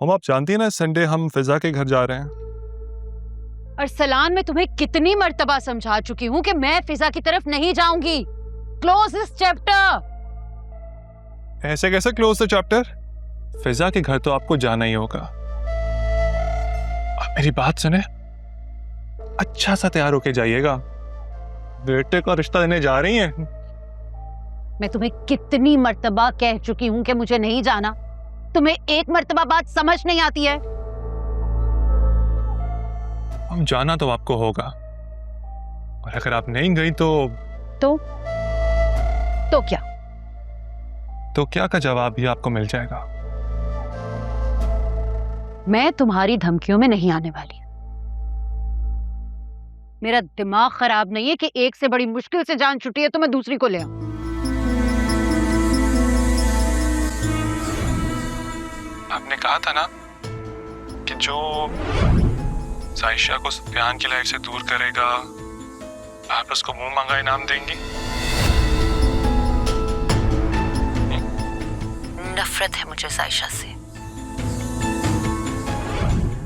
हम आप जानती हैं ना, संडे हम फिजा के घर जा रहे हैं। अरसलान, मैं तुम्हें कितनी मर्तबा समझा चुकी हूँ कि मैं फिजा की तरफ नहीं जाऊंगी। Close this chapter. ऐसे कैसे क्लोज द चैप्टर? फिजा के घर तो आपको जाना ही होगा। आप मेरी बात सुने, अच्छा सा तैयार होके जाइएगा, बेटे का रिश्ता देने जा रही हैं। मैं तुम्हें कितनी मर्तबा कह चुकी हूँ कि मुझे नहीं जाना। तुम्हें एक मर्तबा बात समझ नहीं आती है। हम जाना तो आपको होगा, और अगर आप नहीं गई तो क्या? तो क्या का जवाब भी आपको मिल जाएगा। मैं तुम्हारी धमकियों में नहीं आने वाली। मेरा दिमाग खराब नहीं है कि एक से बड़ी मुश्किल से जान छुटी है तो मैं दूसरी को ले आऊं। आपने कहा था ना कि जो साइशा को सुफियान की लाइफ से दूर करेगा, आप उसको मुंह मांगा इनाम देंगी। नफरत है मुझे साइशा से।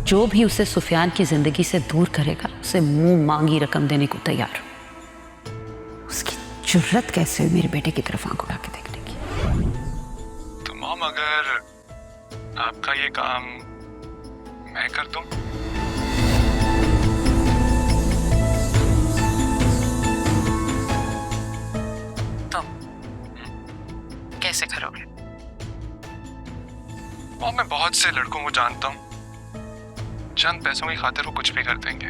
जो भी उसे सुफियान की जिंदगी से दूर करेगा, उसे मुंह मांगी रकम देने को तैयार हूं। उसकी जुर्रत कैसे हुई मेरे बेटे की तरफ आंख उठा के देखने की। तो मॉम, अगर आपका ये काम मैं कर दूं? तुम कैसे करोगे? मॉम, मैं बहुत से लड़कों को जानता हूं, चंद पैसों की खातिर वो कुछ भी कर देंगे।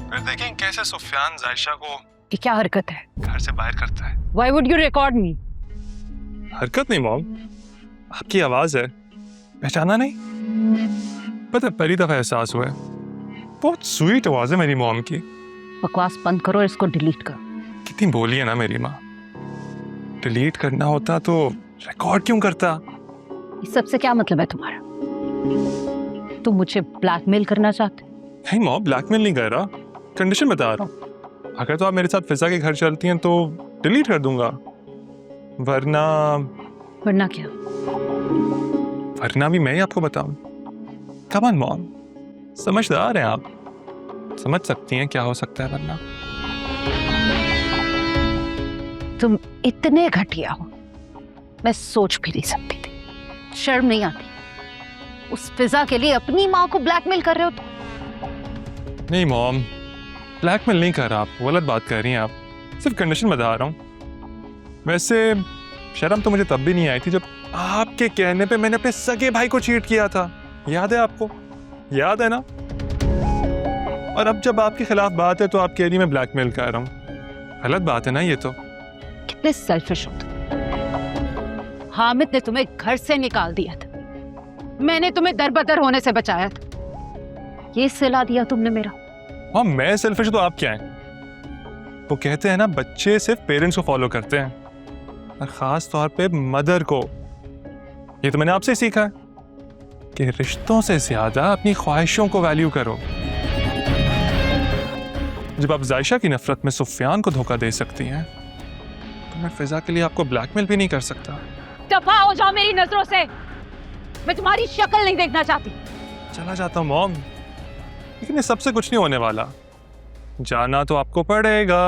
फिर देखें कैसे सुफियान जायशा को ये क्या हरकत है? घर से बाहर करता है। Why would you record me? हरकत नहीं मॉम, आपकी आवाज है, पहचाना नहीं? पता है, पहली दफा एहसास हुआ है, बहुत स्वीट आवाज है मेरी मॉम की। बकवास बंद करो और इसको डिलीट करो। कितनी बोली है ना मेरी माँ। डिलीट करना होता तो रिकॉर्ड क्यों करता? इस सबसे क्या मतलब है तुम्हारा? तुम मुझे ब्लैकमेल करना चाहते? नहीं मॉम, ब्लैकमेल नहीं कर रहा, कंडीशन बता रहा हूँ। अगर तो आप मेरे साथ फिजा के घर चलती हैं तो डिलीट कर दूंगा, वरना क्या? वरना भी मैं ही आपको बताऊं। कम ऑन मॉम, समझदार हैं आप, समझ सकती हैं क्या हो सकता है वरना। तुम इतने घटिया हो, मैं सोच भी नहीं सकती थी। शर्म नहीं आती? उस फिजा के लिए अपनी माँ को ब्लैकमेल कर रहे हो तुम? नहीं मॉम, ब्लैकमेल नहीं कर रहा, आप गलत बात कर रही हैं। आप सिर्फ कंडीशन बता रहा हूँ। वैसे शर्म तो मुझे तब भी नहीं आई थी जब आपके कहने पे मैंने अपने सगे भाई को चीट किया था। याद है आपको? याद है ना? और अब जब आपके खिलाफ बात है तो आप कह रही मैं ब्लैकमेल कर रहा हूँ। गलत बात है ना ये तो। कितने सेल्फिश हो तुम। हामिद ने तुम्हें घर से निकाल दिया था, मैंने तुम्हें दरबदर होने से बचाया था। ये सिला दिया तुमने मेरा। हाँ, मैं सेल्फिश तो आप क्या हैं? वो कहते हैं ना, बच्चे सिर्फ पेरेंट्स को फॉलो करते हैं, और खास तौर पे मदर को। ये तो मैंने आपसे सीखा है कि रिश्तों से ज्यादा अपनी ख्वाहिशों को वैल्यू करो। जब आप जायशा की नफरत में सुफियान को धोखा दे सकती हैं, तो मैं फिजा के लिए आपको ब्लैकमेल भी नहीं कर सकता। दफा हो जाओ मेरी नजरों से, मैं तुम्हारी शक्ल नहीं देखना चाहती। चला जाता हूं मॉम, लेकिन ये सबसे कुछ नहीं होने वाला। जाना तो आपको पड़ेगा।